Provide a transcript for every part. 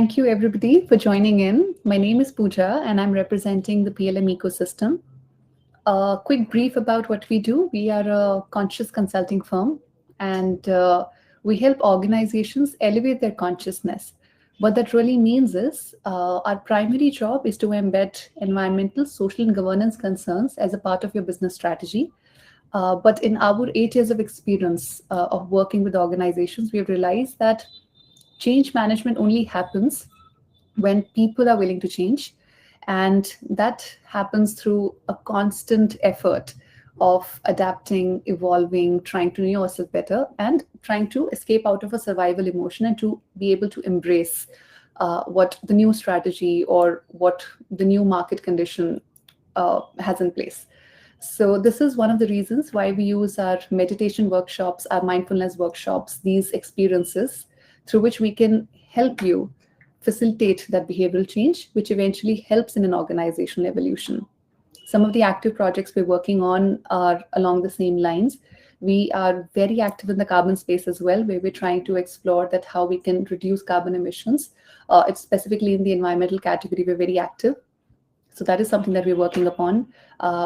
Thank you, everybody, for joining in. My name is Pooja, and I'm representing the PLM Ecosystem. A quick brief about what we do. We are a conscious consulting firm, and we help organizations elevate their consciousness. What that really means is our primary job is to embed environmental, social, and governance concerns as a part of your business strategy. But in our 8 years of experience of working with organizations, we have realized that change management only happens when people are willing to change. And that happens through a constant effort of adapting, evolving, trying to know yourself better, and trying to escape out of a survival emotion and to be able to embrace what the new strategy or what the new market condition has in place. So this is one of the reasons why we use our meditation workshops, our mindfulness workshops, these experiences through which we can help you facilitate that behavioral change, which eventually helps in an organizational evolution. Some of the active projects we're working on are along the same lines. We are very active in the carbon space as well, where we're trying to explore that how we can reduce carbon emissions. It's specifically in the environmental category, we're very active. So that is something that we're working upon.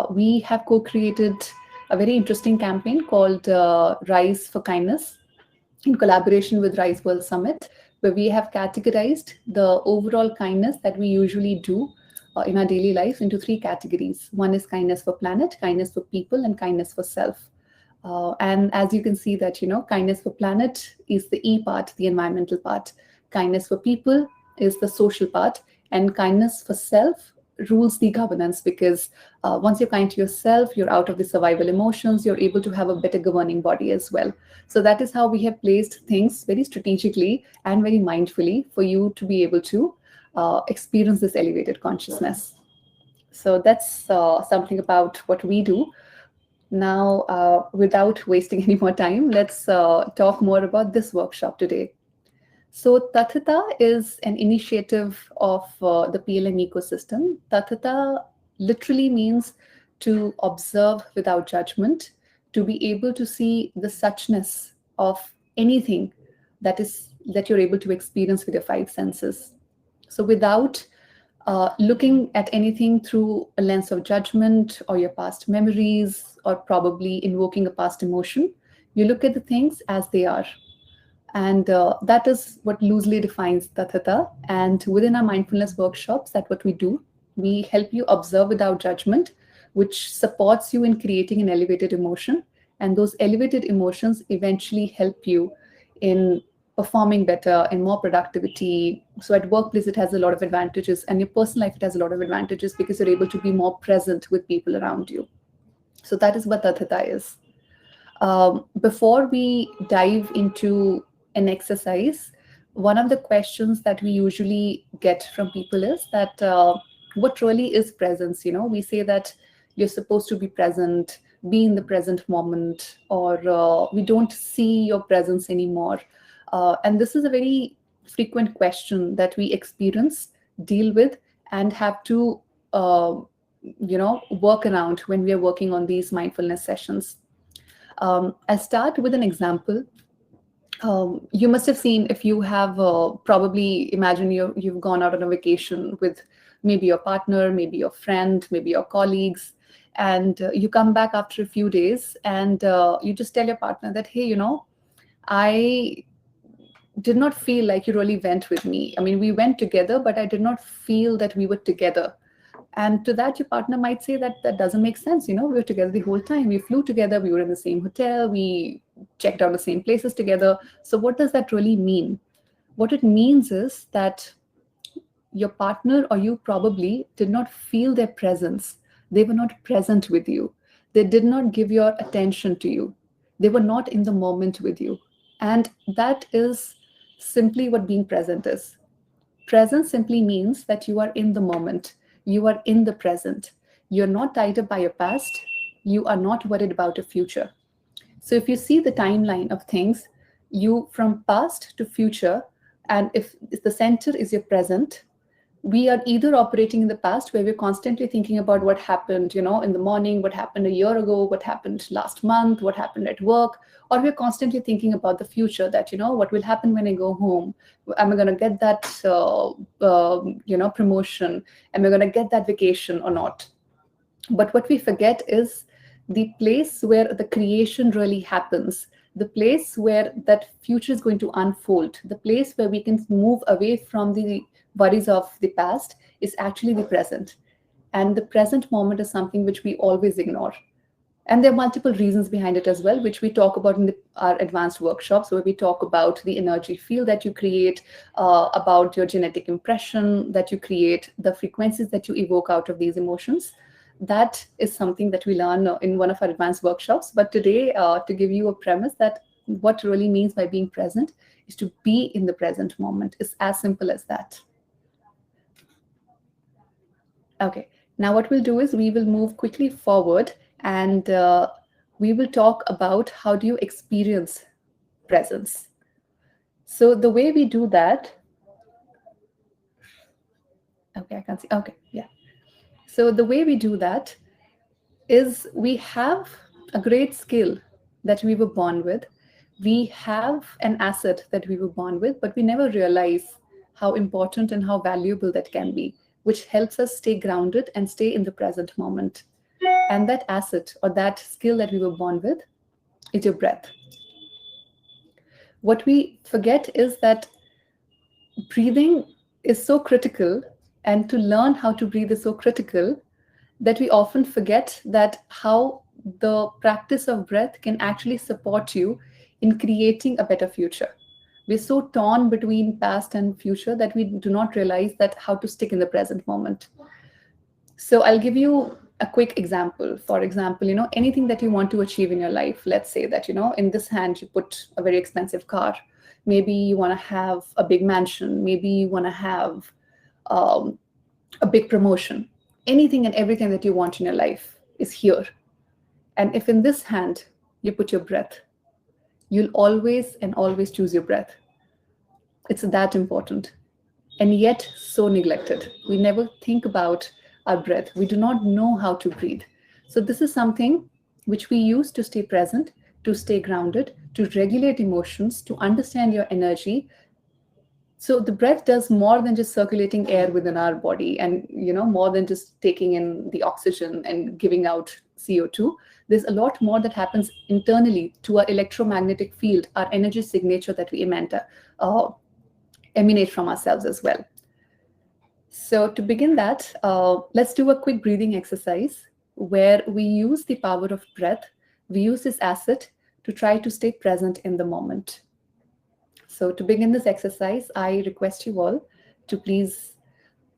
We have co-created a very interesting campaign called Rise for Kindness in collaboration with Rise World Summit, where we have categorized the overall kindness that we usually do in our daily life into 3 categories. One is kindness for planet, kindness for people, and kindness for self. And as you can see that, kindness for planet is the E part, the environmental part. Kindness for people is the social part, and kindness for self rules the governance, because once you're kind to yourself, you're out of the survival emotions, you're able to have a better governing body as well. So that is how we have placed things very strategically and very mindfully for you to be able to experience this elevated consciousness. So that's something about what we do. Now, without wasting any more time, let's talk more about this workshop today. So Tathata is an initiative of the PLM ecosystem. Tathata literally means to observe without judgment, to be able to see the suchness of anything that you're able to experience with your 5 senses. So without looking at anything through a lens of judgment or your past memories or probably invoking a past emotion, you look at the things as they are. And that is what loosely defines Tathata. And within our mindfulness workshops, that's what we do. We help you observe without judgment, which supports you in creating an elevated emotion. And those elevated emotions eventually help you in performing better and more productivity. So at workplace, it has a lot of advantages. And your personal life, it has a lot of advantages because you're able to be more present with people around you. So that is what Tathata is. Before we dive into an exercise, one of the questions that we usually get from people is that what really is presence? We say that you're supposed to be present, be in the present moment, or we don't see your presence anymore. And this is a very frequent question that we experience, deal with, and have to work around when we are working on these mindfulness sessions. I'll start with an example. You must have seen, if you have probably imagine you've gone out on a vacation with maybe your partner, maybe your friend, maybe your colleagues, and you come back after a few days and you just tell your partner that, hey, I did not feel like you really went with me. I mean, we went together, but I did not feel that we were together. And to that, your partner might say that that doesn't make sense. We were together the whole time. We flew together. We were in the same hotel. We checked out the same places together. So what does that really mean? What it means is that your partner or you probably did not feel their presence. They were not present with you. They did not give your attention to you. They were not in the moment with you. And that is simply what being present is. Presence simply means that you are in the moment. You are in the present. You're not tied up by your past. You are not worried about your future. So if you see the timeline of things, you from past to future, and if the center is your present, we are either operating in the past, where we're constantly thinking about what happened, in the morning, what happened a year ago, what happened last month, what happened at work, or we're constantly thinking about the future, that, what will happen when I go home? Am I going to get that, promotion? Am I going to get that vacation or not? But what we forget is the place where the creation really happens, the place where that future is going to unfold, the place where we can move away from the worries of the past is actually the present. And the present moment is something which we always ignore. And there are multiple reasons behind it as well, which we talk about in our advanced workshops, where we talk about the energy field that you create, about your genetic impression that you create, the frequencies that you evoke out of these emotions. That is something that we learn in one of our advanced workshops. But today, to give you a premise that what really means by being present is to be in the present moment. It's as simple as that. Okay, now what we'll do is we will move quickly forward, and we will talk about how do you experience presence. So the way we do that, okay, I can't see. Okay, yeah. So the way we do that is we have a great skill that we were born with. We have an asset that we were born with, but we never realize how important and how valuable that can be, which helps us stay grounded and stay in the present moment. And that asset or that skill that we were born with is your breath. What we forget is that breathing is so critical, and to learn how to breathe is so critical, that we often forget that how the practice of breath can actually support you in creating a better future. We're so torn between past and future that we do not realize that how to stick in the present moment. So I'll give you a quick example. For example, anything that you want to achieve in your life, let's say that, in this hand, you put a very expensive car. Maybe you want to have a big mansion. Maybe you want to have a big promotion. Anything and everything that you want in your life is here. And if in this hand you put your breath, you'll always and always choose your breath. It's that important. And yet so neglected. We never think about our breath. We do not know how to breathe. So this is something which we use to stay present, to stay grounded, to regulate emotions, to understand your energy. So the breath does more than just circulating air within our body, and more than just taking in the oxygen and giving out CO2. There's a lot more that happens internally to our electromagnetic field, our energy signature that we emanate from ourselves as well. So to begin that, let's do a quick breathing exercise where we use the power of breath. We use this asset to try to stay present in the moment. So to begin this exercise, I request you all to please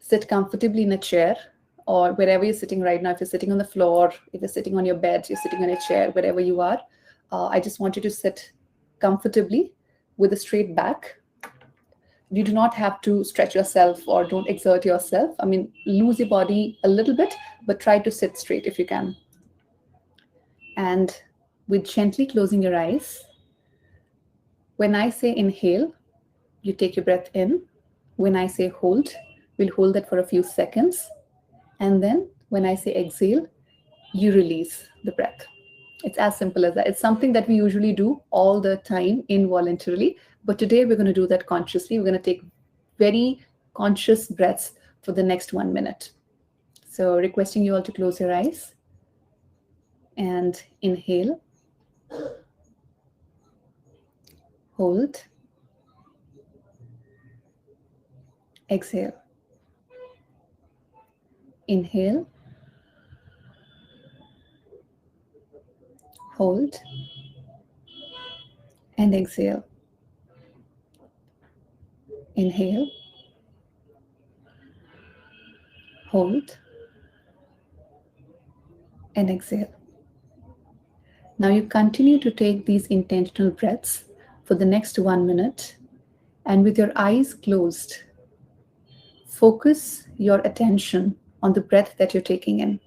sit comfortably in a chair, or wherever you're sitting right now. If you're sitting on the floor, if you're sitting on your bed, you're sitting on a chair, wherever you are, I just want you to sit comfortably with a straight back. You do not have to stretch yourself or don't exert yourself. I mean, lose your body a little bit, but try to sit straight if you can. And with gently closing your eyes, when I say inhale, you take your breath in. When I say hold, we'll hold that for a few seconds. And then when I say exhale, you release the breath. It's as simple as that. It's something that we usually do all the time involuntarily. But today we're going to do that consciously. We're going to take very conscious breaths for the next 1 minute. So requesting you all to close your eyes and inhale, hold, exhale. Inhale, hold, and exhale. Inhale, hold, and exhale. Now you continue to take these intentional breaths for the next 1 minute, and with your eyes closed, focus your attention on the breath that you're taking in.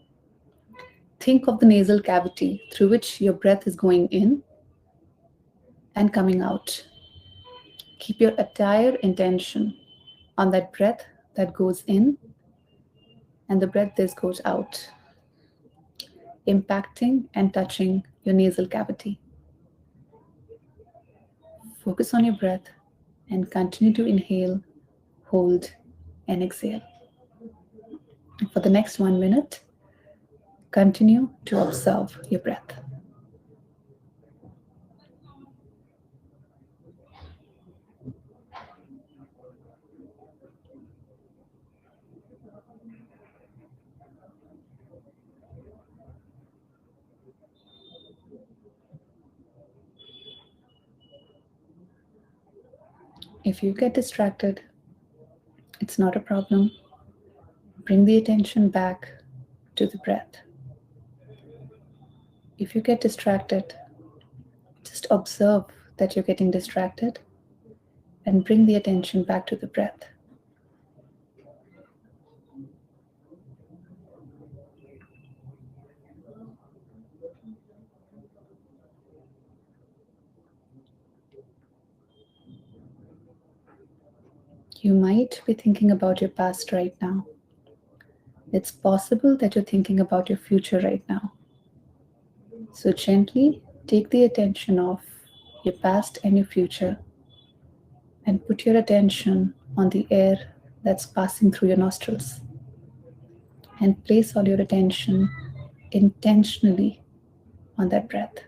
Think of the nasal cavity through which your breath is going in and coming out. Keep your entire intention on that breath that goes in and the breath this goes out, impacting and touching your nasal cavity. Focus on your breath and continue to inhale, hold, and exhale. And for the next 1 minute, continue to observe your breath. If you get distracted, it's not a problem. Bring the attention back to the breath. If you get distracted, just observe that you're getting distracted and bring the attention back to the breath. You might be thinking about your past right now. It's possible that you're thinking about your future right now. So gently take the attention off your past and your future and put your attention on the air that's passing through your nostrils. And place all your attention intentionally on that breath.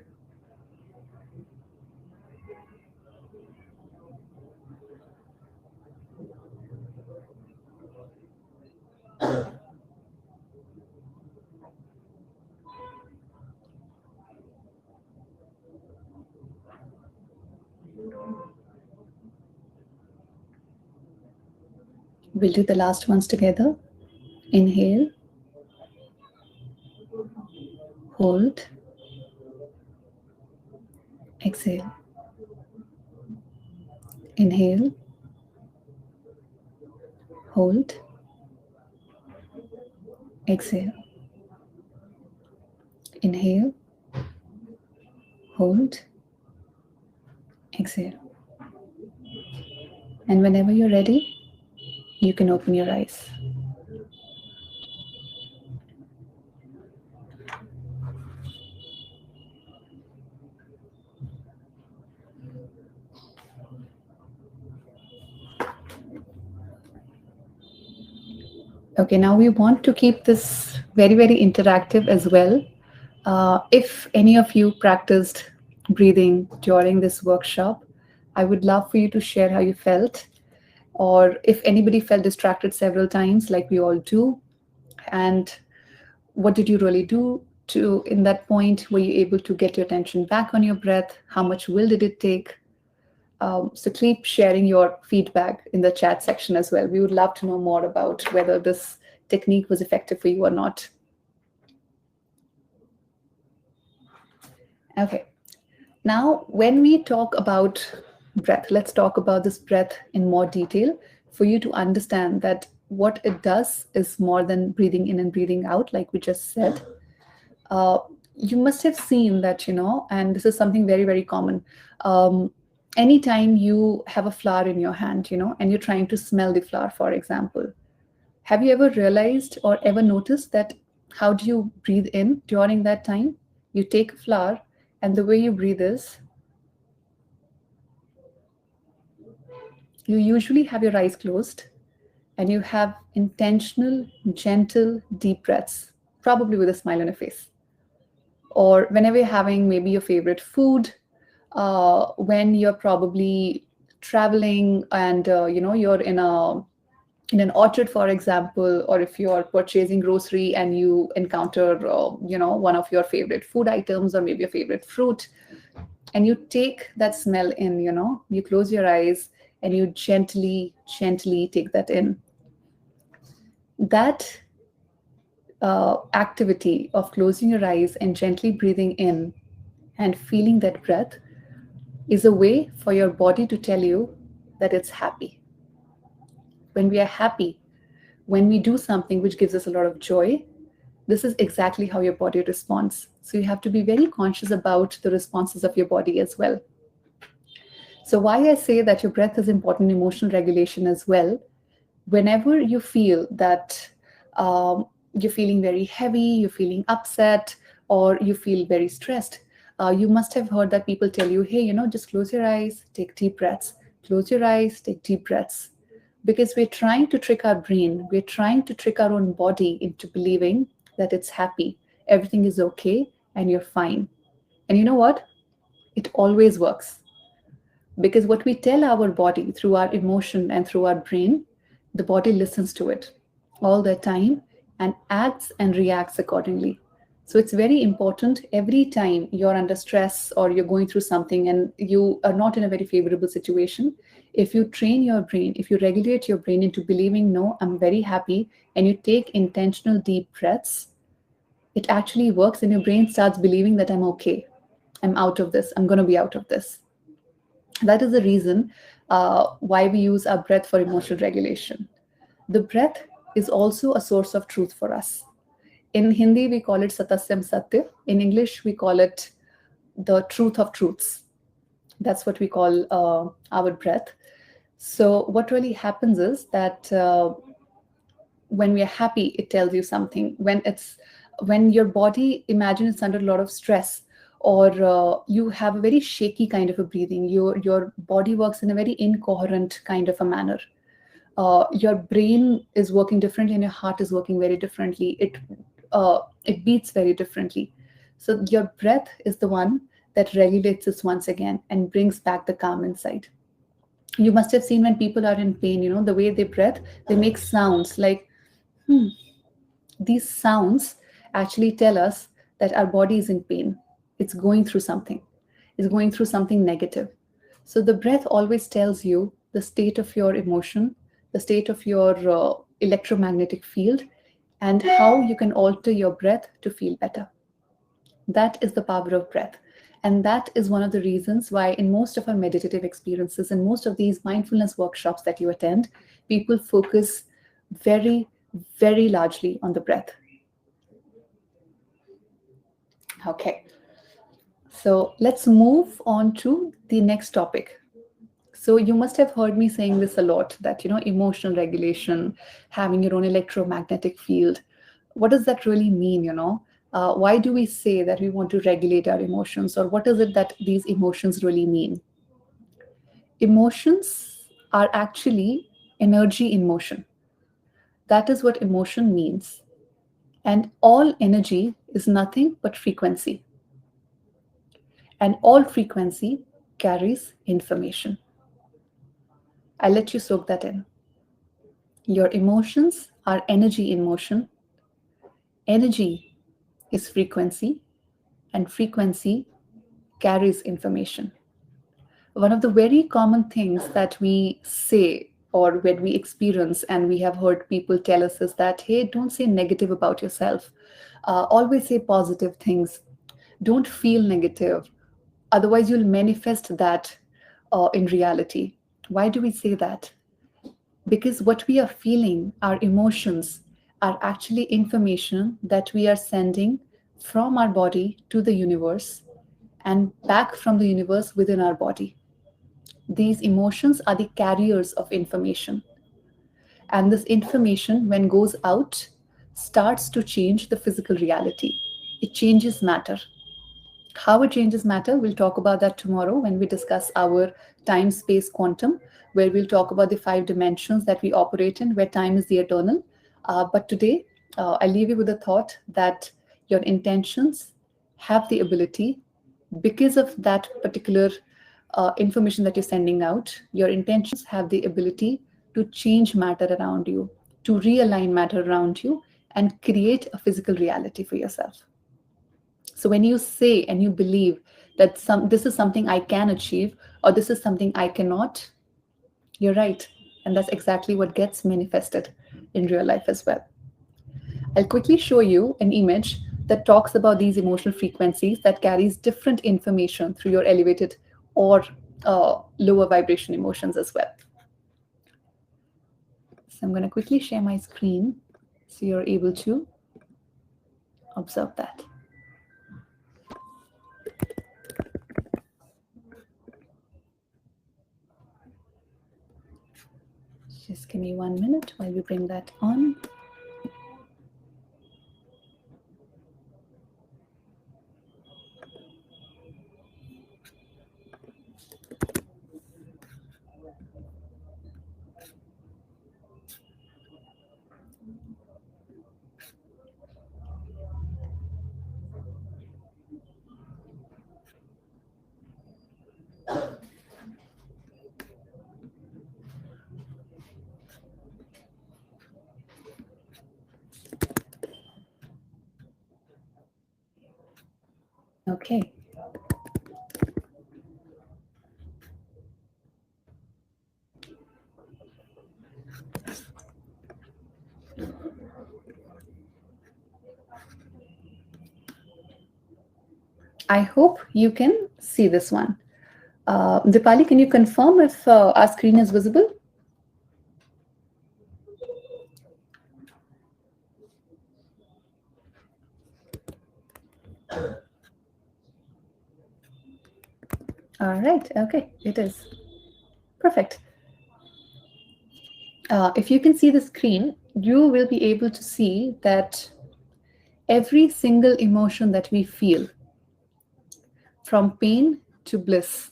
We'll do the last ones together. Inhale, hold, exhale. Inhale, hold, exhale. Inhale, hold, exhale. And whenever you're ready, you can open your eyes. Okay, now we want to keep this very, very interactive as well. If any of you practiced breathing during this workshop, I would love for you to share how you felt, or if anybody felt distracted several times like we all do, and what did you really do to in that point? Were you able to get your attention back on your breath? How much will did it take? So keep sharing your feedback in the chat section as well. We would love to know more about whether this technique was effective for you or not. Okay. Now, when we talk about breath, let's talk about this breath in more detail for you to understand that what it does is more than breathing in and breathing out, like we just said. You must have seen that, and this is something very, very common. Anytime you have a flower in your hand, and you're trying to smell the flower, for example, have you ever realized or ever noticed that how do you breathe in during that time? You take a flower, and the way you breathe is, you usually have your eyes closed, and you have intentional, gentle, deep breaths, probably with a smile on your face. Or whenever you're having maybe your favorite food, when you're probably traveling and you're in an orchard, for example, or if you're purchasing grocery and you encounter one of your favorite food items or maybe your favorite fruit, and you take that smell in, you close your eyes and you gently take that in. That activity of closing your eyes and gently breathing in and feeling that breath is a way for your body to tell you that it's happy. When we are happy, when we do something which gives us a lot of joy, this is exactly how your body responds. So you have to be very conscious about the responses of your body as well. So why I say that your breath is important in emotional regulation as well, Whenever you feel that you're feeling very heavy, you're feeling upset, or you feel very stressed, you must have heard that people tell you, hey, just close your eyes, take deep breaths, close your eyes, take deep breaths. Because we're trying to trick our brain, we're trying to trick our own body into believing that it's happy, everything is okay, and you're fine. And you know what? It always works. Because what we tell our body through our emotion and through our brain, the body listens to it all the time and acts and reacts accordingly. So it's very important every time you're under stress or you're going through something and you are not in a very favorable situation. If you train your brain, if you regulate your brain into believing, no, I'm very happy, and you take intentional deep breaths, it actually works and your brain starts believing that I'm okay. I'm out of this. I'm going to be out of this. That is the reason why we use our breath for emotional regulation. The breath is also a source of truth for us. In Hindi, we call it Satasyam Satya. In English, we call it the truth of truths. That's what we call our breath. So, what really happens is that when we are happy, it tells you something. When your body, imagine it's under a lot of stress, or you have a very shaky kind of a breathing, your body works in a very incoherent kind of a manner. Your brain is working differently and your heart is working very differently. It beats very differently. So your breath is the one that regulates this once again and brings back the calm inside. You must have seen when people are in pain, the way they breathe, they make sounds like, hmm. These sounds actually tell us that our body is in pain. It's going through something. It's going through something negative. So the breath always tells you the state of your emotion, the state of your electromagnetic field, and how you can alter your breath to feel better. That is the power of breath. And that is one of the reasons why, in most of our meditative experiences and most of these mindfulness workshops that you attend, people focus very, very largely on the breath. Okay, so let's move on to the next topic. So you must have heard me saying this a lot, that emotional regulation, having your own electromagnetic field. What does that really mean? Why do we say that we want to regulate our emotions, or what is it that these emotions really mean? Emotions are actually energy in motion. That is what emotion means. And all energy is nothing but frequency. And all frequency carries information. I'll let you soak that in. Your emotions are energy in motion. Energy is frequency, and frequency carries information. One of the very common things that we say or when we experience, and we have heard people tell us, is that, hey, don't say negative about yourself. Always say positive things. Don't feel negative. Otherwise, you'll manifest that in reality. Why do we say that? Because what we are feeling, our emotions, are actually information that we are sending from our body to the universe and back from the universe within our body. These emotions are the carriers of information. And this information, when goes out, starts to change the physical reality. It changes matter. How it changes matter, we'll talk about that tomorrow when we discuss our time space quantum, where we'll talk about the 5 dimensions that we operate in, where time is the eternal. But today, I leave you with the thought that your intentions have the ability, because of that particular information that you're sending out, your intentions have the ability to change matter around you, to realign matter around you, and create a physical reality for yourself. So when you say and you believe that this is something I can achieve, or this is something I cannot, you're right. And that's exactly what gets manifested in real life as well. I'll quickly show you an image that talks about these emotional frequencies that carries different information through your elevated or lower vibration emotions as well. So I'm going to quickly share my screen so you're able to observe that. Just give me 1 minute while we bring that on. Okay. I hope you can see this one. Dipali, can you confirm if our screen is visible? All right. Okay, it is. Perfect. If you can see the screen, you will be able to see that every single emotion that we feel, from pain to bliss,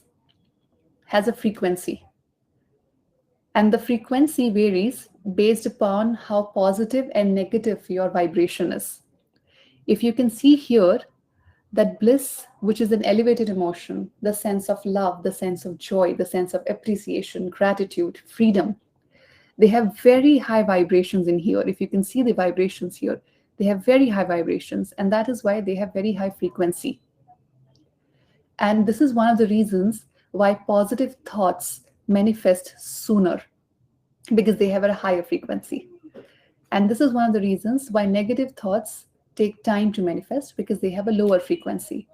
has a frequency. And the frequency varies based upon how positive and negative your vibration is. If you can see here, that bliss, which is an elevated emotion, the sense of love, the sense of joy, the sense of appreciation, gratitude, freedom, they have very high vibrations in here. If you can see the vibrations here, they have very high vibrations, and that is why they have very high frequency. And this is one of the reasons why positive thoughts manifest sooner, because they have a higher frequency. And this is one of the reasons why negative thoughts take time to manifest, because they have a lower frequency.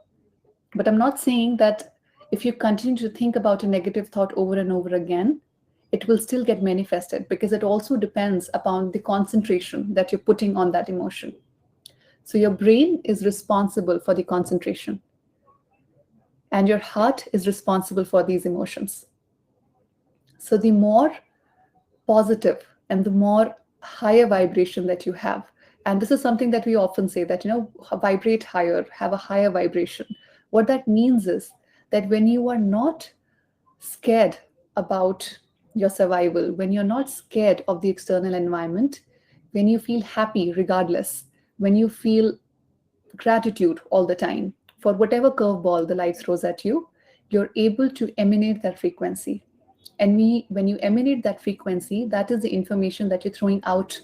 But I'm not saying that if you continue to think about a negative thought over and over again, it will still get manifested, because it also depends upon the concentration that you're putting on that emotion. So your brain is responsible for the concentration, and your heart is responsible for these emotions. So the more positive and the more higher vibration that you have, and this is something that we often say, that vibrate higher, have a higher vibration. What that means is that when you are not scared about your survival, when you're not scared of the external environment, when you feel happy regardless, when you feel gratitude all the time for whatever curveball the life throws at you, you're able to emanate that frequency. And when you emanate that frequency, that is the information that you're throwing out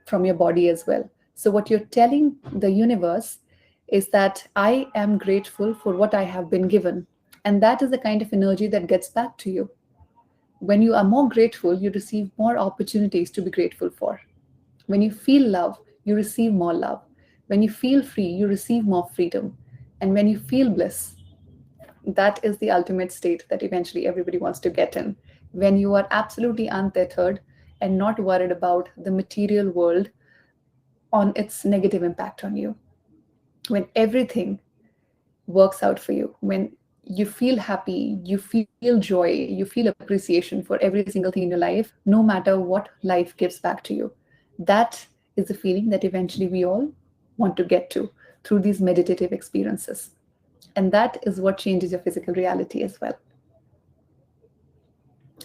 from your body as well. So what you're telling the universe is that I am grateful for what I have been given. And that is the kind of energy that gets back to you. When you are more grateful, you receive more opportunities to be grateful for. When you feel love, you receive more love. When you feel free, you receive more freedom. And when you feel bliss, that is the ultimate state that eventually everybody wants to get in. When you are absolutely untethered and not worried about the material world on its negative impact on you. When everything works out for you, when you feel happy, you feel joy, you feel appreciation for every single thing in your life, no matter what life gives back to you. That is the feeling that eventually we all want to get to through these meditative experiences. And that is what changes your physical reality as well.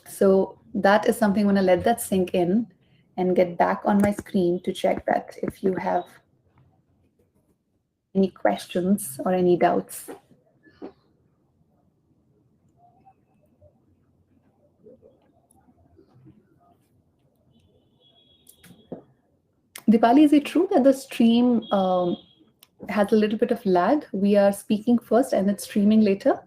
So that is something, I'm going to let that sink in and get back on my screen to check that if you have any questions or any doubts. Dipali, is it true that the stream has a little bit of lag? We are speaking first and it's streaming later?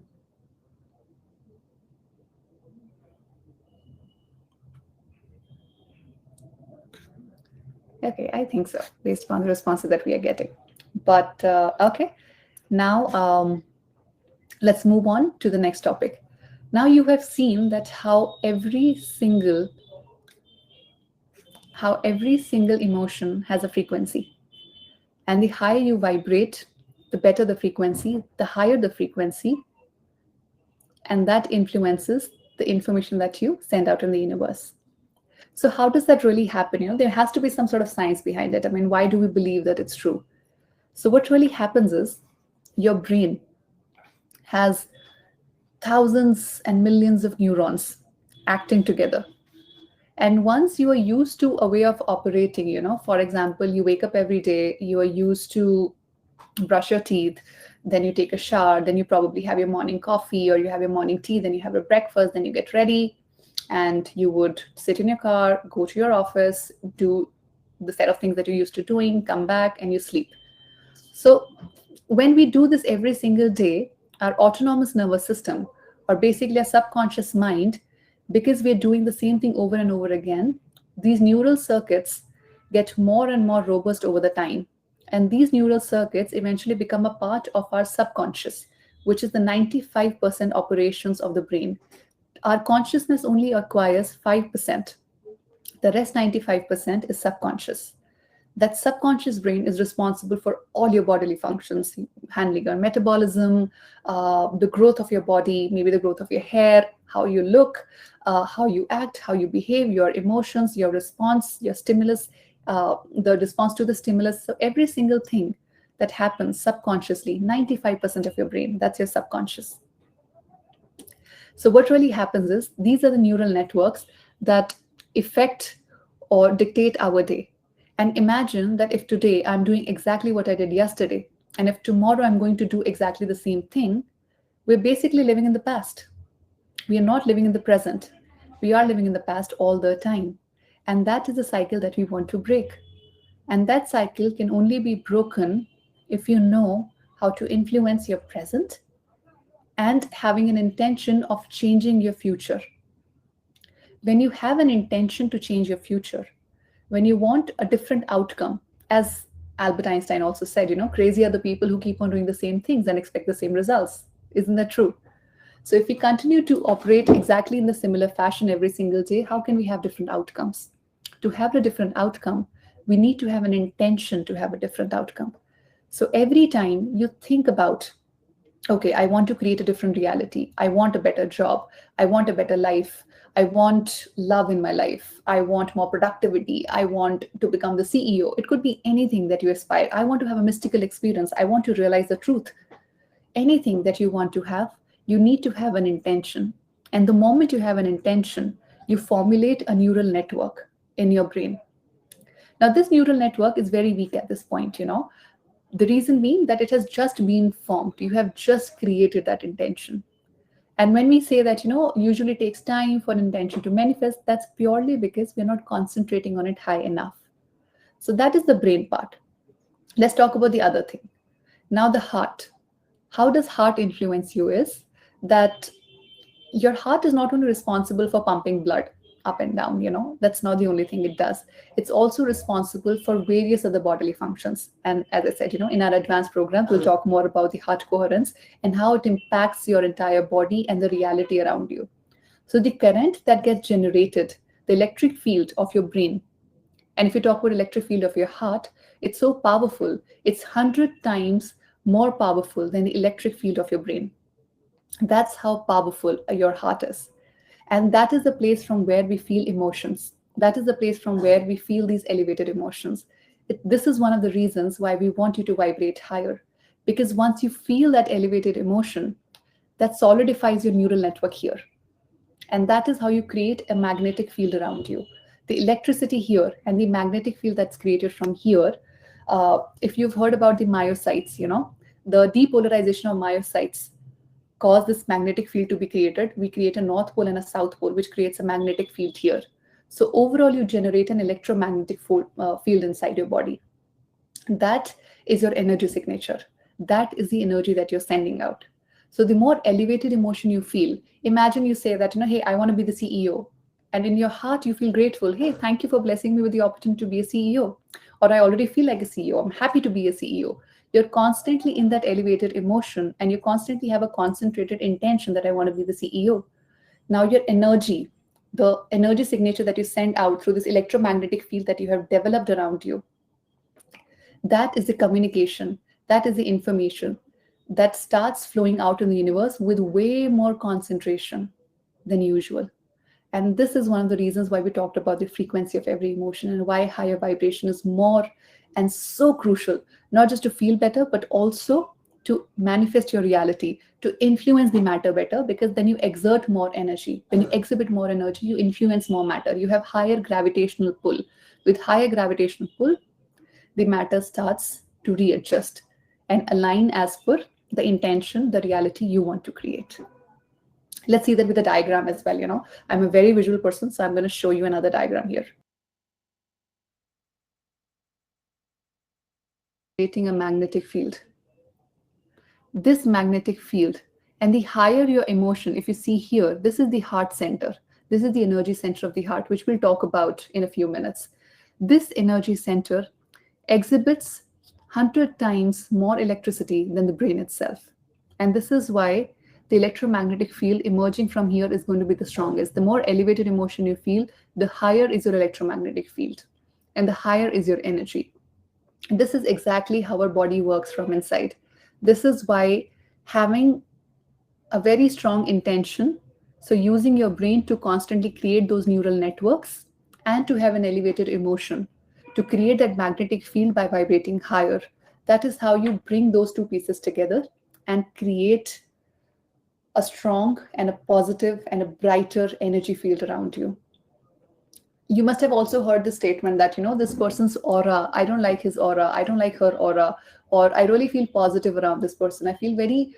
Okay, I think so, based upon the responses that we are getting. But okay, now let's move on to the next topic. Now you have seen that how every single emotion has a frequency. And the higher you vibrate, the better the frequency, the higher the frequency, and that influences the information that you send out in the universe. So how does that really happen? There has to be some sort of science behind it. I mean, why do we believe that it's true? So what really happens is your brain has thousands and millions of neurons acting together. And once you are used to a way of operating, for example, you wake up every day, you are used to brush your teeth, then you take a shower, then you probably have your morning coffee or you have your morning tea, then you have your breakfast, then you get ready, and you would sit in your car, go to your office, do the set of things that you're used to doing, come back, and you sleep. So when we do this every single day, our autonomous nervous system, or basically our subconscious mind, because we're doing the same thing over and over again, these neural circuits get more and more robust over the time. And these neural circuits eventually become a part of our subconscious, which is the 95% operations of the brain. Our consciousness only acquires 5%. The rest 95% is subconscious. That subconscious brain is responsible for all your bodily functions, handling your metabolism, the growth of your body, maybe the growth of your hair, how you look, how you act, how you behave, your emotions, your response, your stimulus, the response to the stimulus. So every single thing that happens subconsciously, 95% of your brain, that's your subconscious. So what really happens is these are the neural networks that affect or dictate our day. And imagine that if today I'm doing exactly what I did yesterday, and if tomorrow I'm going to do exactly the same thing, we're basically living in the past. We are not living in the present. We are living in the past all the time. And that is a cycle that we want to break. And that cycle can only be broken if you know how to influence your present and having an intention of changing your future. When you have an intention to change your future, when you want a different outcome, as Albert Einstein also said, crazy are the people who keep on doing the same things and expect the same results. Isn't that true? So if we continue to operate exactly in the similar fashion every single day, how can we have different outcomes? To have a different outcome, we need to have an intention to have a different outcome. So every time you think about, okay, I want to create a different reality. I want a better job. I want a better life. I want love in my life. I want more productivity. I want to become the CEO. It could be anything that you aspire. I want to have a mystical experience. I want to realize the truth. Anything that you want to have, you need to have an intention. And the moment you have an intention, you formulate a neural network in your brain. Now, this neural network is very weak at this point. The reason being that it has just been formed. You have just created that intention. And when we say that, usually takes time for an intention to manifest, that's purely because we're not concentrating on it high enough. So that is the brain part. Let's talk about the other thing. Now, the heart. How does heart influence you is that your heart is not only responsible for pumping blood up and down. That's not the only thing it does. It's also responsible for various other bodily functions. And as I said, in our advanced programs, we'll talk more about the heart coherence and how it impacts your entire body and the reality around you. So the current that gets generated, the electric field of your brain, and if you talk about electric field of your heart, it's so powerful. It's 100 times more powerful than the electric field of your brain. That's how powerful your heart is. And that is the place from where we feel emotions. That is the place from where we feel these elevated emotions. This is one of the reasons why we want you to vibrate higher. Because once you feel that elevated emotion, that solidifies your neural network here. And that is how you create a magnetic field around you. The electricity here and the magnetic field that's created from here, if you've heard about the myocytes, the depolarization of myocytes cause this magnetic field to be created. We create a north pole and a south pole, which creates a magnetic field here. So overall, you generate an electromagnetic field inside your body. That is your energy signature. That is the energy that you're sending out. So the more elevated emotion you feel, imagine you say that, hey, I want to be the CEO. And in your heart, you feel grateful. Hey, thank you for blessing me with the opportunity to be a CEO. Or I already feel like a CEO. I'm happy to be a CEO. You're constantly in that elevated emotion and you constantly have a concentrated intention that I want to be the CEO. Now your energy, the energy signature that you send out through this electromagnetic field that you have developed around you, that is the communication, that is the information that starts flowing out in the universe with way more concentration than usual. And this is one of the reasons why we talked about the frequency of every emotion and why higher vibration is more and so crucial, not just to feel better, but also to manifest your reality, to influence the matter better, because then you exert more energy. When you exhibit more energy, you influence more matter. You have higher gravitational pull. With higher gravitational pull, the matter starts to readjust and align as per the intention, the reality you want to create. Let's see that with a diagram as well. I'm a very visual person, so I'm going to show you another diagram here. Creating a magnetic field. This magnetic field, and the higher your emotion, if you see here, this is the heart center. This is the energy center of the heart, which we'll talk about in a few minutes. This energy center exhibits 100 times more electricity than the brain itself. And this is why the electromagnetic field emerging from here is going to be the strongest. The more elevated emotion you feel, the higher is your electromagnetic field, and the higher is your energy. This is exactly how our body works from inside. This is why having a very strong intention, so using your brain to constantly create those neural networks and to have an elevated emotion, to create that magnetic field by vibrating higher, that is how you bring those two pieces together and create a strong and a positive and a brighter energy field around you. You must have also heard the statement that, this person's aura, I don't like his aura, I don't like her aura, or I really feel positive around this person. I feel very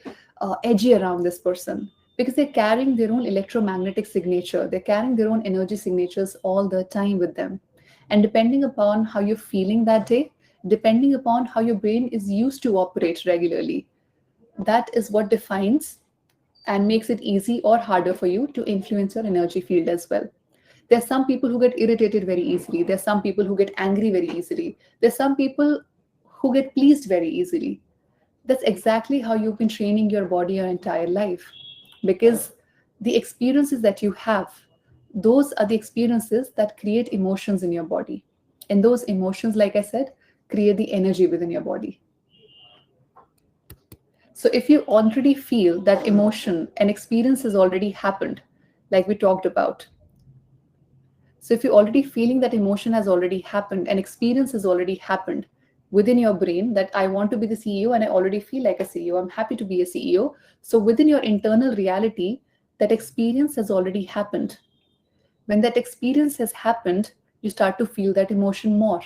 edgy around this person, because they're carrying their own electromagnetic signature. They're carrying their own energy signatures all the time with them. And depending upon how you're feeling that day, depending upon how your brain is used to operate regularly, that is what defines and makes it easy or harder for you to influence your energy field as well. There's some people who get irritated very easily. There's some people who get angry very easily. There's some people who get pleased very easily. That's exactly how you've been training your body your entire life. Because the experiences that you have, those are the experiences that create emotions in your body. And those emotions, like I said, create the energy within your body. So if you already feel that emotion and experience has already happened, like we talked about, so if you're already feeling that emotion has already happened and experience has already happened within your brain, that I want to be the CEO and I already feel like a CEO, I'm happy to be a CEO. So within your internal reality, that experience has already happened. When that experience has happened, you start to feel that emotion more.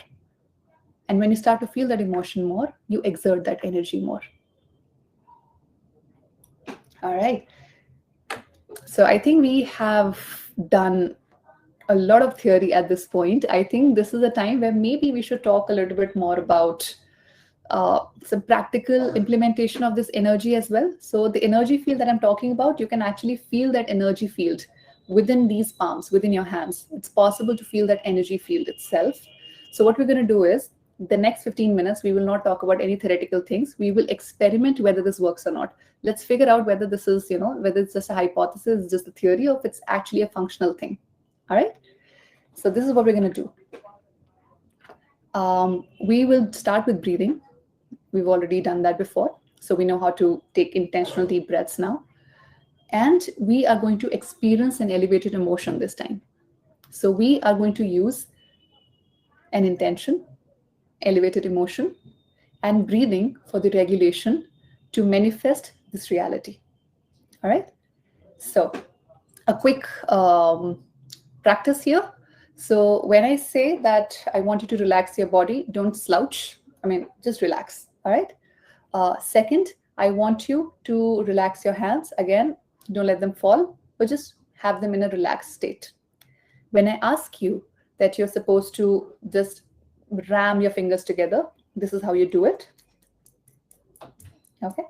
And when you start to feel that emotion more, you exert that energy more. All right. So I think we have done a lot of theory at this point. I think this is a time where maybe we should talk a little bit more about some practical implementation of this energy as well. So the energy field that I'm talking about, you can actually feel that energy field within these palms, within your hands. It's possible to feel that energy field itself. So what we're going to do is, the next 15 minutes, we will not talk about any theoretical things. We will experiment whether this works or not. Let's figure out whether this is, whether it's just a hypothesis, just a theory, or if it's actually a functional thing. All right. So this is what we're going to do. We will start with breathing. We've already done that before. So we know how to take intentional deep breaths now. And we are going to experience an elevated emotion this time. So we are going to use an intention, elevated emotion, and breathing for the regulation to manifest this reality. All right. So a quick practice here. So when I say that I want you to relax your body, don't slouch. Just relax. All right. Second, I want you to relax your hands. Again, don't let them fall, but just have them in a relaxed state. When I ask you that you're supposed to just ram your fingers together, this is how you do it. Okay.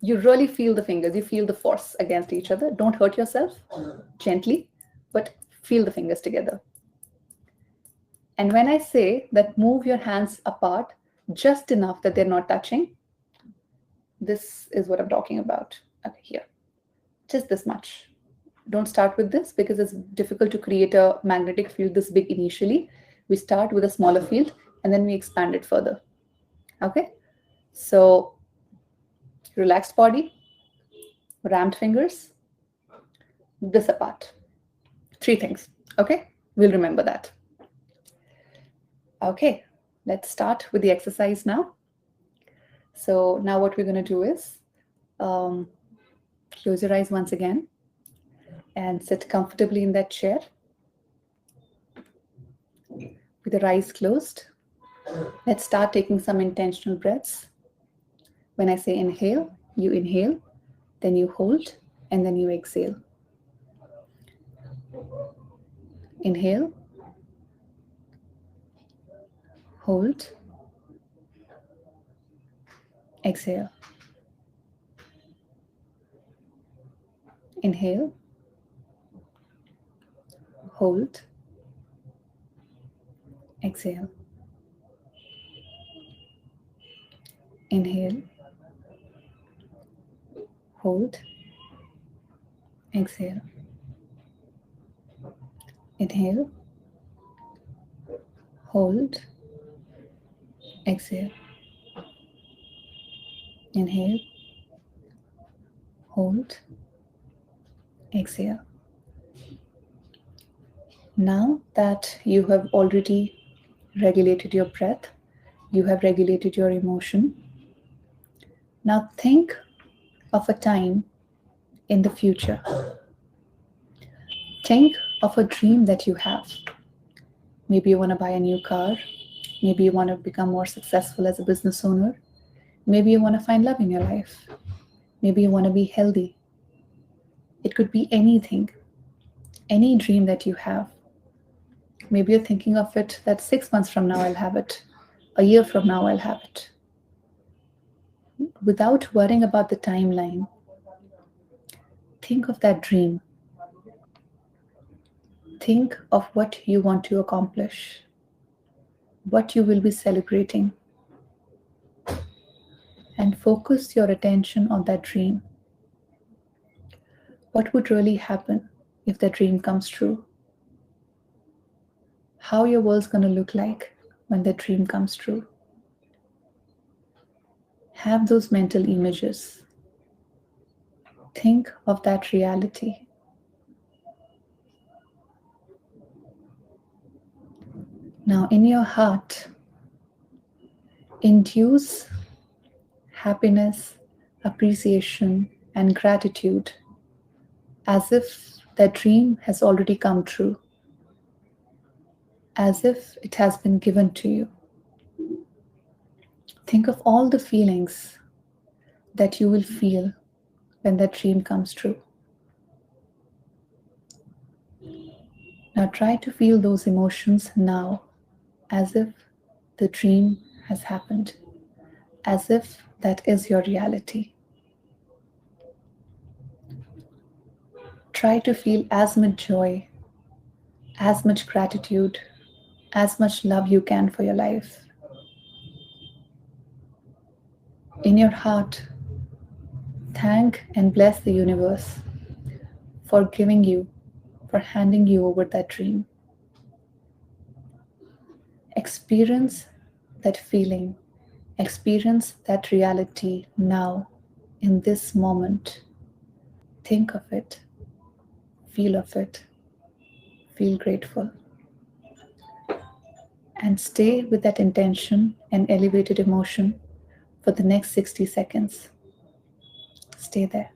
You really feel the fingers. You feel the force against each other. Don't hurt yourself. Gently, but feel the fingers together. And when I say that move your hands apart just enough that they're not touching, this is what I'm talking about. Okay, here. Just this much. Don't start with this because it's difficult to create a magnetic field this big initially. We start with a smaller field and then we expand it further. Okay? So, relaxed body, rammed fingers, this apart. Three things. Okay, we'll remember that. Okay, let's start with the exercise now. So now what we're going to do is um, close your eyes once again and sit comfortably in that chair with your eyes closed. Let's start taking some intentional breaths. When I say inhale, then you hold, and then you exhale. Inhale, hold, exhale. Inhale, hold, exhale. Inhale, hold, exhale. Inhale, hold, exhale. Inhale, hold, exhale. Now that you have already regulated your breath, you have regulated your emotion. Now think of a time in the future. Think of a dream that you have. Maybe you want to buy a new car. Maybe you want to become more successful as a business owner. Maybe you want to find love in your life. Maybe you want to be healthy. It could be anything, any dream that you have. Maybe you're thinking of it that 6 months from now I'll have it. A year from now I'll have it. Without worrying about the timeline, think of that dream. Think of what you want to accomplish, what you will be celebrating, and focus your attention on that dream. What would really happen if that dream comes true? How your world's going to look like when that dream comes true? Have those mental images. Think of that reality. Now, in your heart, induce happiness, appreciation, and gratitude as if that dream has already come true, as if it has been given to you. Think of all the feelings that you will feel when that dream comes true. Now try to feel those emotions now, as if the dream has happened, as if that is your reality. Try to feel as much joy, as much gratitude, as much love you can for your life. In your heart, thank and bless the universe for giving you, for handing you over that dream. Experience that feeling, experience that reality now, in this moment. Think of it, feel of it, feel grateful. And stay with that intention and elevated emotion for the next 60 seconds. Stay there.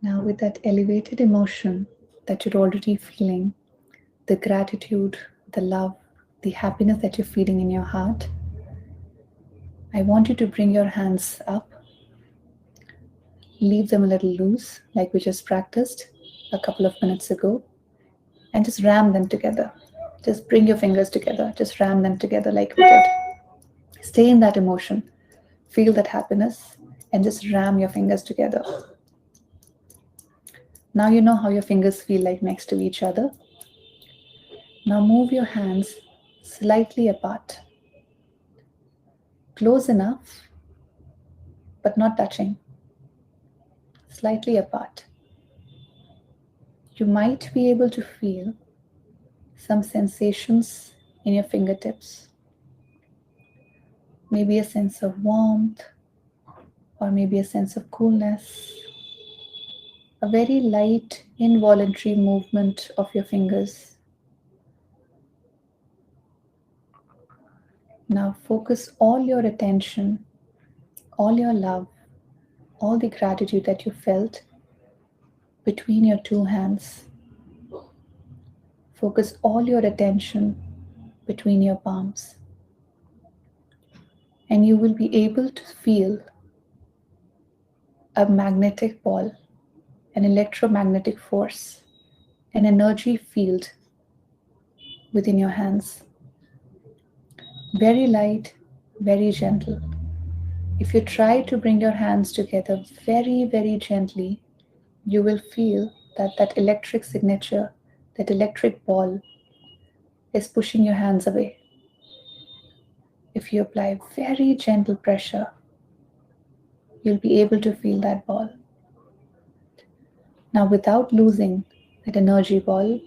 Now, with that elevated emotion, that you're already feeling, the gratitude, the love, the happiness that you're feeling in your heart, I want you to bring your hands up, leave them a little loose, like we just practiced a couple of minutes ago, and just ram them together. Just bring your fingers together, just ram them together like we did. Stay in that emotion, feel that happiness, and just ram your fingers together. Now you know how your fingers feel like next to each other. Now move your hands slightly apart, close enough, but not touching, slightly apart. You might be able to feel some sensations in your fingertips, maybe a sense of warmth, or maybe a sense of coolness, a very light, involuntary movement of your fingers. Now focus all your attention, all your love, all the gratitude that you felt between your two hands. Focus all your attention between your palms. And you will be able to feel a magnetic ball, an electromagnetic force, an energy field within your hands. Very light, very gentle. If you try to bring your hands together very, very gently, you will feel that that electric signature, that electric ball is pushing your hands away. If you apply very gentle pressure, you'll be able to feel that ball. Now, without losing that energy ball,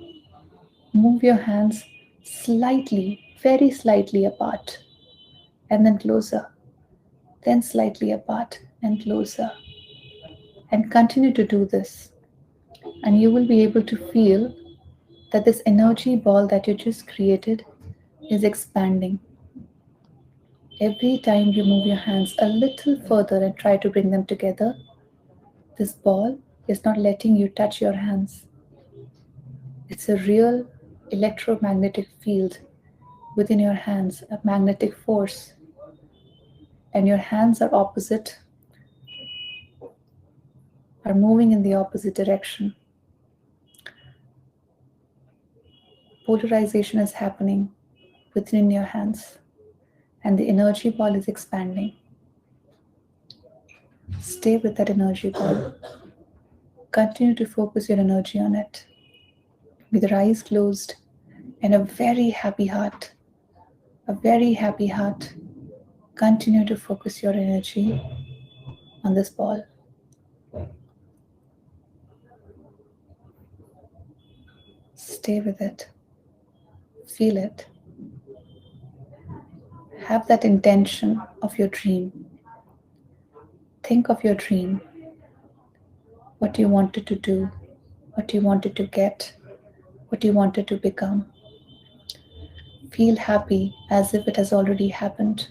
move your hands slightly, very slightly apart, and then closer, then slightly apart and closer. And continue to do this. And you will be able to feel that this energy ball that you just created is expanding. Every time you move your hands a little further and try to bring them together, this ball is not letting you touch your hands. It's a real electromagnetic field within your hands, a magnetic force. And your hands are opposite, are moving in the opposite direction. Polarization is happening within your hands, and the energy ball is expanding. Stay with that energy ball. Continue to focus your energy on it. With your eyes closed and a very happy heart, a very happy heart, continue to focus your energy on this ball. Stay with it. Feel it. Have that intention of your dream. Think of your dream, what you wanted to do, what you wanted to get, what you wanted to become. Feel happy as if it has already happened.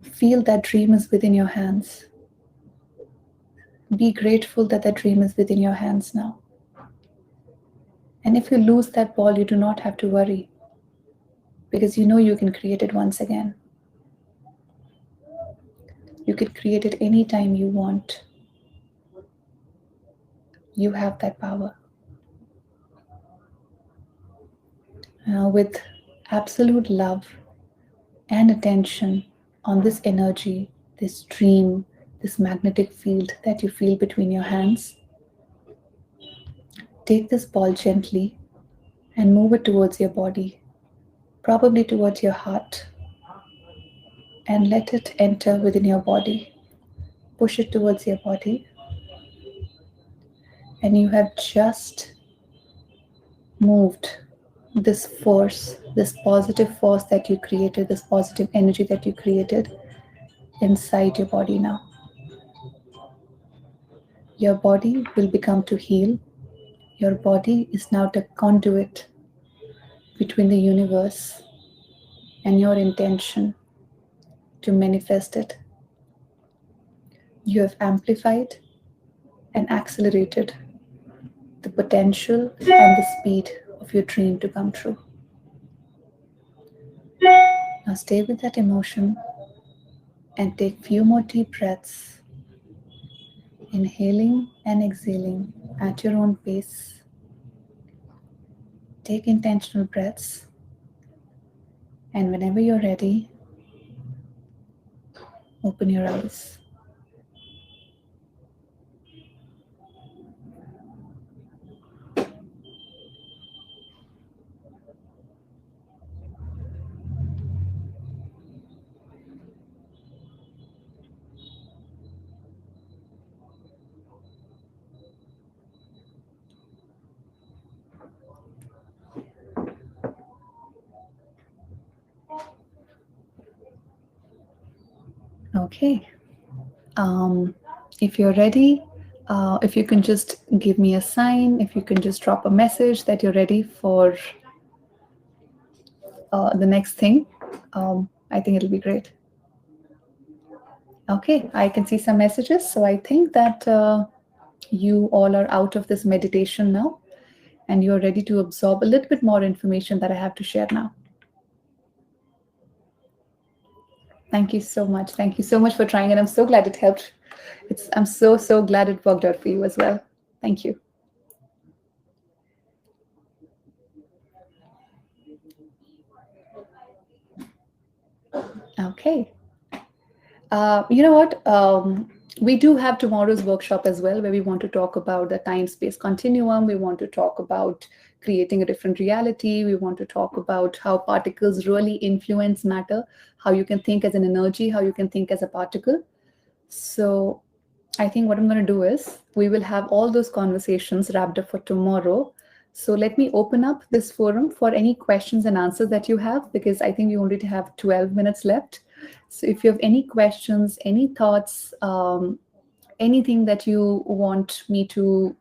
Feel that dream is within your hands. Be grateful that that dream is within your hands now. And if you lose that ball, you do not have to worry, because you know you can create it once again. You can create it anytime you want. You have that power. With absolute love and attention on this energy, this dream, this magnetic field that you feel between your hands, take this ball gently and move it towards your body, probably towards your heart, and let it enter within your body. Push it towards your body, and you have just moved this force, this positive force that you created, this positive energy that you created inside your body now. Your body will become to heal. Your body is now the conduit between the universe and your intention to manifest it. You have amplified and accelerated the potential and the speed of your dream to come true. Now stay with that emotion and take few more deep breaths, inhaling and exhaling at your own pace. Take intentional breaths, and whenever you're ready, open your eyes. Okay. Um, if you're ready, if you can just give me a sign, if you can just drop a message that you're ready for the next thing, I think it'll be great. Okay, I can see some messages. So I think that you all are out of this meditation now and you're ready to absorb a little bit more information that I have to share now. Thank you so much. Thank you so much for trying, and I'm so glad it helped. I'm so glad it worked out for you as well. Thank you. Okay. You know what? We do have tomorrow's workshop as well, where we want to talk about the time-space continuum. We want to talk about creating a different reality. We want to talk about how particles really influence matter, how you can think as an energy, how you can think as a particle. So I think what I'm going to do is we will have all those conversations wrapped up for tomorrow. So let me open up this forum for any questions and answers that you have, because I think we only have 12 minutes left. So if you have any questions, any thoughts, anything that you want me to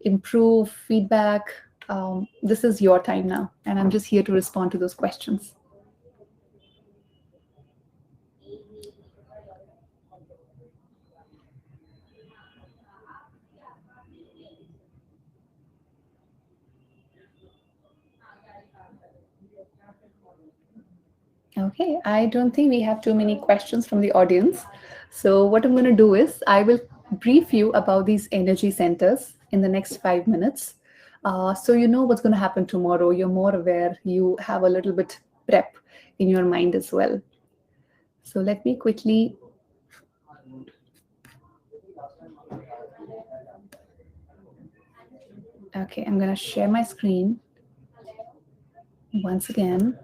improve, feedback, this is your time now. And I'm just here to respond to those questions. Okay, I don't think we have too many questions from the audience. So what I'm going to do is I will brief you about these energy centers in the next 5 minutes. So you know what's going to happen tomorrow. You're more aware. You have a little bit prep in your mind as well. So let me quickly. Okay, I'm going to share my screen once again.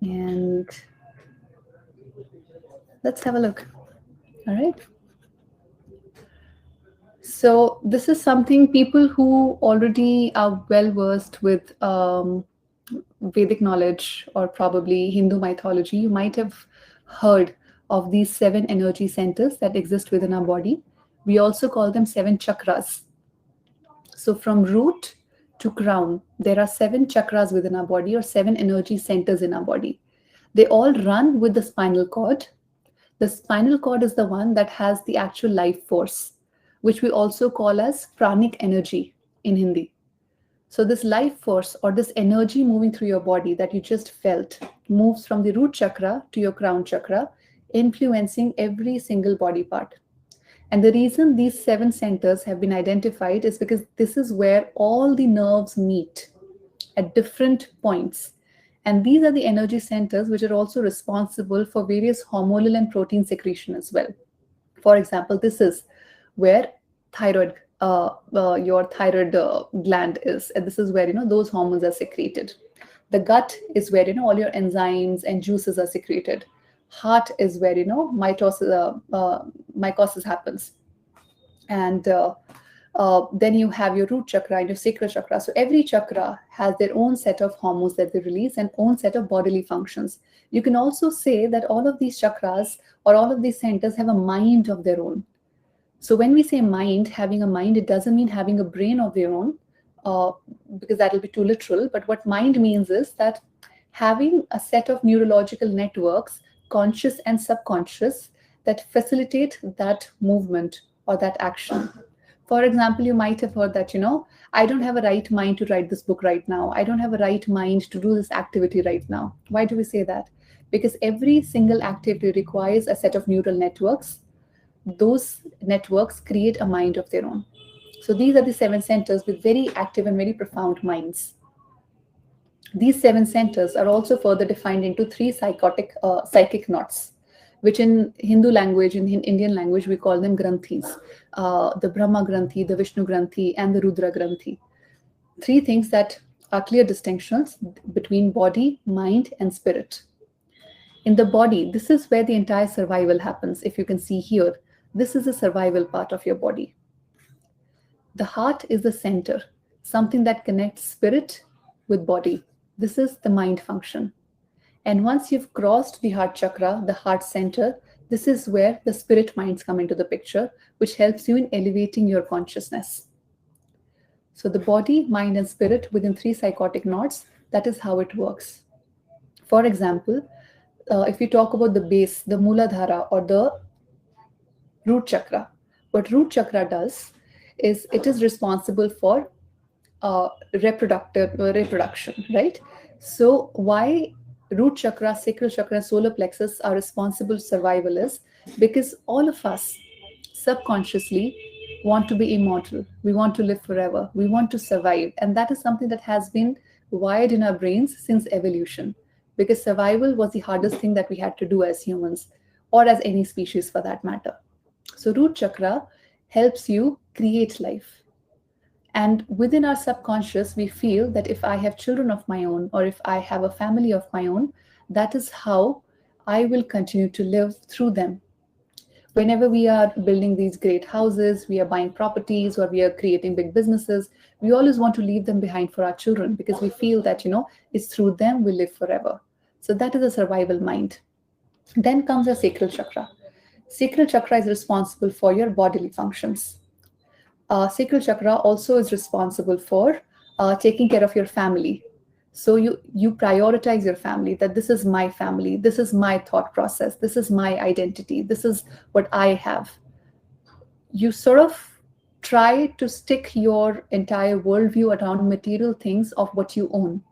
And let's have a look. All right. So this is something people who already are well versed with Vedic knowledge or probably Hindu mythology, you might have heard of these 7 energy centers that exist within our body. We also call them 7 chakras. So from root to crown, there are 7 chakras within our body, or 7 energy centers in our body. They all run with the spinal cord. The spinal cord is the one that has the actual life force, which we also call as pranic energy in Hindi. So this life force or this energy moving through your body that you just felt moves from the root chakra to your crown chakra, influencing every single body part. And the reason these 7 centers have been identified is because this is where all the nerves meet at different points. And these are the energy centers which are also responsible for various hormonal and protein secretion as well. For example, this is where thyroid, your thyroid gland is, and this is where those hormones are secreted. The gut is where all your enzymes and juices are secreted. Heart is where mycosis happens, and then you have your root chakra and your sacral chakra. So every chakra has their own set of hormones that they release and own set of bodily functions. You can also say that all of these chakras or all of these centers have a mind of their own. So when we say mind, having a mind, it doesn't mean having a brain of their own, because that will be too literal. But what mind means is that having a set of neurological networks, conscious and subconscious, that facilitate that movement or that action. For example, you might have heard that, I don't have a right mind to write this book right now. I don't have a right mind to do this activity right now. Why do we say that? Because every single activity requires a set of neural networks. Those networks create a mind of their own. So these are the seven centers with very active and very profound minds. These seven centers are also further defined into three psychic knots, which in Hindu language, in Indian language, we call them granthis, the Brahma Granthi, the Vishnu Granthi, and the Rudra Granthi. Three things that are clear distinctions between body, mind, and spirit. In the body, this is where the entire survival happens. If you can see here, this is the survival part of your body. The heart is the center, something that connects spirit with body. This is the mind function. And once you've crossed the heart chakra, the heart center, this is where the spirit minds come into the picture, which helps you in elevating your consciousness. So the body, mind, and spirit within three psychotic knots, that is how it works. For example, if we talk about the base, the Muladhara or the root chakra, what root chakra does is it is responsible for reproduction, right? So why root chakra, sacral chakra, and solar plexus are responsible for survival is because all of us subconsciously want to be immortal. We want to live forever. We want to survive. And that is something that has been wired in our brains since evolution, because survival was the hardest thing that we had to do as humans, or as any species for that matter. So root chakra helps you create life. And within our subconscious, we feel that if I have children of my own, or if I have a family of my own, that is how I will continue to live through them. Whenever we are building these great houses, we are buying properties, or we are creating big businesses, we always want to leave them behind for our children because we feel that, it's through them we live forever. So that is a survival mind. Then comes the sacral chakra. Sacral chakra is responsible for your bodily functions. Sacral chakra also is responsible for taking care of your family. So you prioritize your family, that this is my family, this is my thought process, this is my identity, this is what I have. You sort of try to stick your entire worldview around material things of what you own.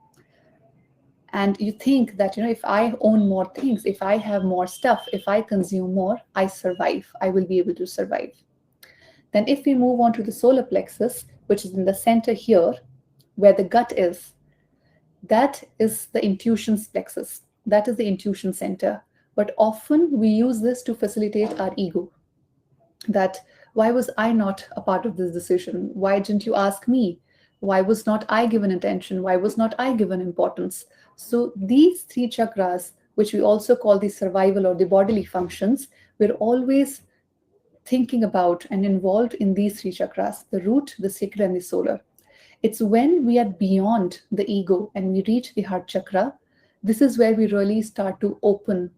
And you think that, if I own more things, if I have more stuff, if I consume more, I survive, I will be able to survive. Then if we move on to the solar plexus, which is in the center here, where the gut is, that is the intuition's plexus. That is the intuition center. But often we use this to facilitate our ego. That why was I not a part of this decision? Why didn't you ask me? Why was not I given attention? Why was not I given importance? So these three chakras, which we also call the survival or the bodily functions, we're always thinking about and involved in these three chakras: the root, the sacral, and the solar. It's when we are beyond the ego and we reach the heart chakra, this is where we really start to open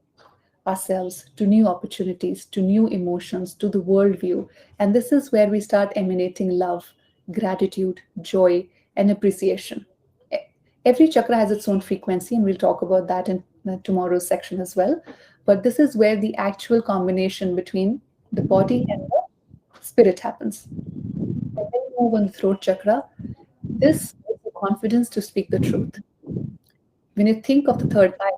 ourselves to new opportunities, to new emotions, to the worldview. And this is where we start emanating love, gratitude, joy, and appreciation. E- Every chakra has its own frequency, and we'll talk about that in tomorrow's section as well. But this is where the actual combination between the body and the spirit happens. And then you move on the throat chakra. This is the confidence to speak the truth. When you think of the third eye,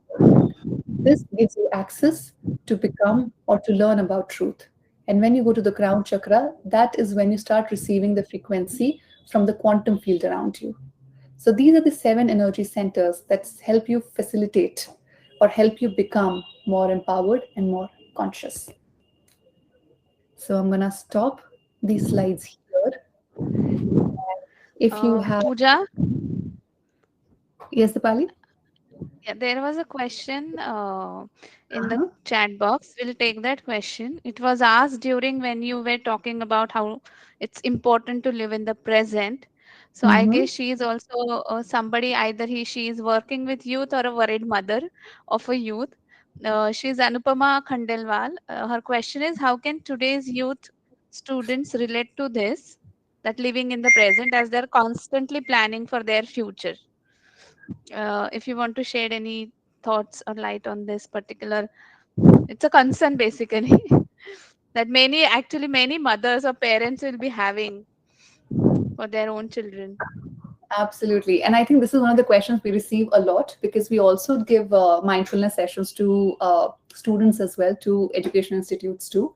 this gives you access to become or to learn about truth. And when you go to the crown chakra, that is when you start receiving the frequency from the quantum field around you. So these are the seven energy centers that help you facilitate or help you become more empowered and more conscious. So I'm going to stop these slides here. If you have, Pooja, yes, Dipali? yeah, there was a question in the Uh-huh. chat box. We'll take that question. It was asked during when you were talking about how it's important to live in the present. So I Mm-hmm. guess she is also somebody, either she is working with youth or a worried mother of a youth. She's Anupama Khandelwal. Her question is, how can today's youth students relate to this, that living in the present, as they're constantly planning for their future? If you want to shed any thoughts or light on this particular, it's a concern basically. that many mothers or parents will be having for their own children. Absolutely. And I think this is one of the questions we receive a lot because we also give mindfulness sessions to students as well, to education institutes too.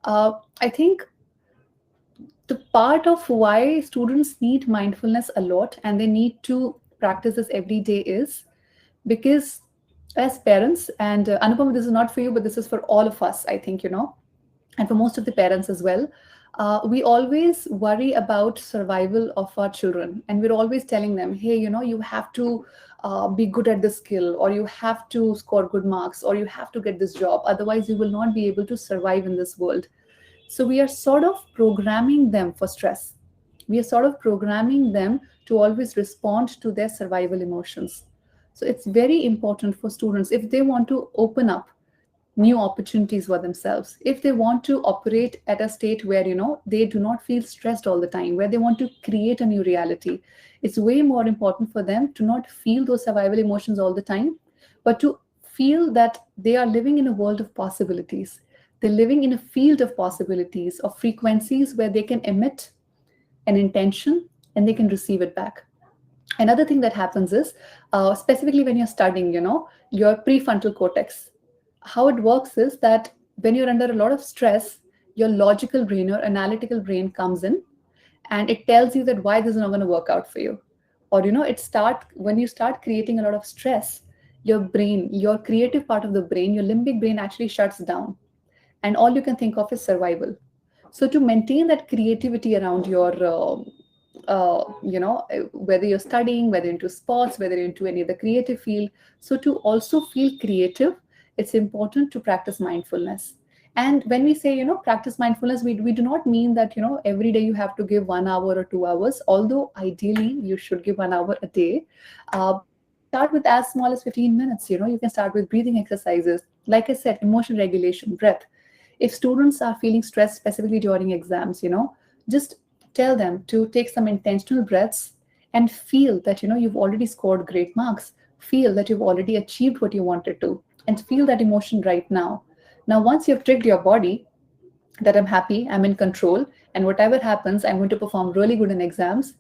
I think the part of why students need mindfulness a lot and they need to practice this every day is because as parents, and Anupam, this is not for you, but this is for all of us, I think, and for most of the parents as well. We always worry about survival of our children, and we're always telling them, hey, you have to be good at this skill, or you have to score good marks, or you have to get this job, otherwise you will not be able to survive in this world. So we are sort of programming them for stress. We are sort of programming them to always respond to their survival emotions. So it's very important for students if they want to open up new opportunities for themselves, if they want to operate at a state where they do not feel stressed all the time, where they want to create a new reality. It's way more important for them to not feel those survival emotions all the time, but to feel that they are living in a world of possibilities. They're living in a field of possibilities, of frequencies where they can emit an intention and they can receive it back. Another thing that happens is, specifically when you're studying, your prefrontal cortex, how it works is that when you're under a lot of stress, your logical brain, your analytical brain comes in and it tells you that why this is not going to work out for you. Or, when you start creating a lot of stress, your brain, your creative part of the brain, your limbic brain actually shuts down. And all you can think of is survival. So to maintain that creativity around your whether you're studying, whether into sports, whether into any other creative field, so to also feel creative, it's important to practice mindfulness. And when we say practice mindfulness, we do not mean that every day you have to give 1 hour or 2 hours, although ideally you should give 1 hour a day. But you can start with as small as 15 minutes. You can start with breathing exercises, like I said, emotion regulation, breath. If students are feeling stressed specifically during exams, just tell them to take some intentional breaths and feel that you've already scored great marks, feel that you've already achieved what you wanted to, and feel that emotion right now. Now once you've tricked your body that I'm happy, I'm in control, and whatever happens, I'm going to perform really good in exams,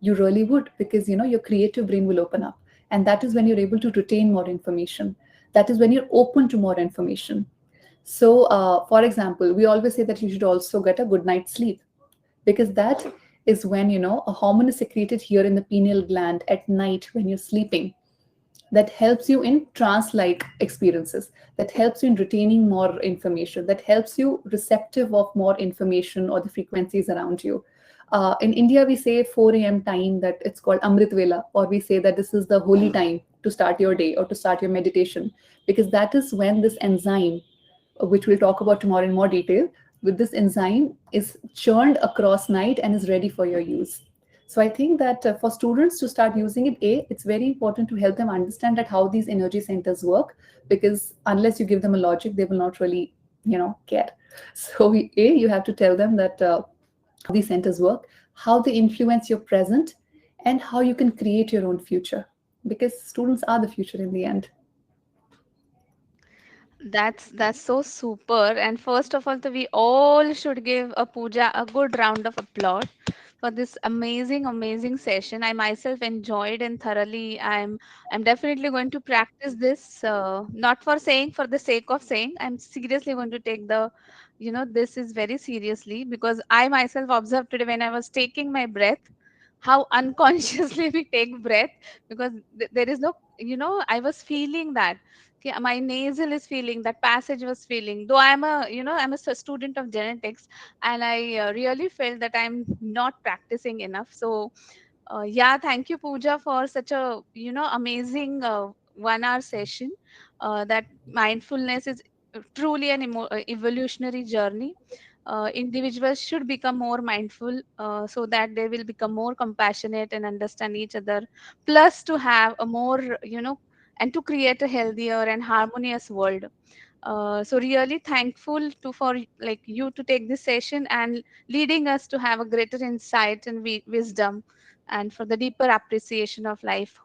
you really would, because your creative brain will open up. And that is when you're able to retain more information. That is when you're open to more information. So, for example, we always say that you should also get a good night's sleep, because that is when a hormone is secreted here in the pineal gland at night when you're sleeping, that helps you in trance-like experiences, that helps you in retaining more information, that helps you receptive of more information or the frequencies around you. In India, we say 4 a.m. time, that it's called Amrit Vela, or we say that this is the holy time to start your day or to start your meditation, because that is when this enzyme, which we'll talk about tomorrow in more detail, with this enzyme is churned across night and is ready for your use. So I think that for students to start using it, it's very important to help them understand that how these energy centers work, because unless you give them a logic, they will not really, care. So you have to tell them that how these centers work, how they influence your present, and how you can create your own future, because students are the future in the end. That's so super. And first of all, we all should give a Pooja a good round of applause for this amazing session. I myself enjoyed and thoroughly. I'm definitely going to practice this. Not for saying for the sake of saying. I'm seriously going to take this is very seriously, because I myself observed today when I was taking my breath how unconsciously we take breath, because there is no, I was feeling that. Okay, my nasal is feeling that, passage was feeling, though I'm a student of genetics, and I really felt that I'm not practicing enough. So yeah, thank you, Pooja, for such a amazing 1 hour session. That mindfulness is truly an evolutionary journey. Individuals should become more mindful, so that they will become more compassionate and understand each other, plus to have a more, and to create a healthier and harmonious world. So really thankful to for like you to take this session and leading us to have a greater insight and wisdom, and for the deeper appreciation of life.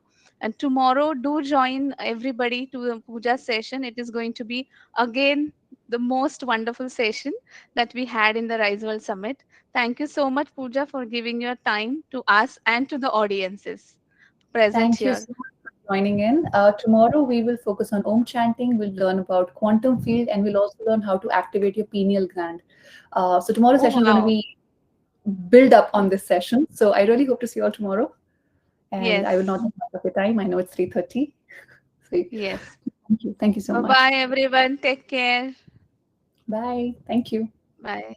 And tomorrow, do join everybody to the puja session. It is going to be again the most wonderful session that we had in the Rise World Summit. Thank you so much, Pooja, for giving your time to us and to the audiences present Thank you here. so much for joining in. Tomorrow we will focus on Om chanting. We'll learn about quantum field, and we'll also learn how to activate your pineal gland. So tomorrow's Oh, session is going to wow. be build up on this session. So I really hope to see you all tomorrow. And I will not Yes. take much of your time. I know it's 3:30. So Yes. thank you. Thank you so Bye much. bye, everyone. Take care. Bye. Thank you. Bye.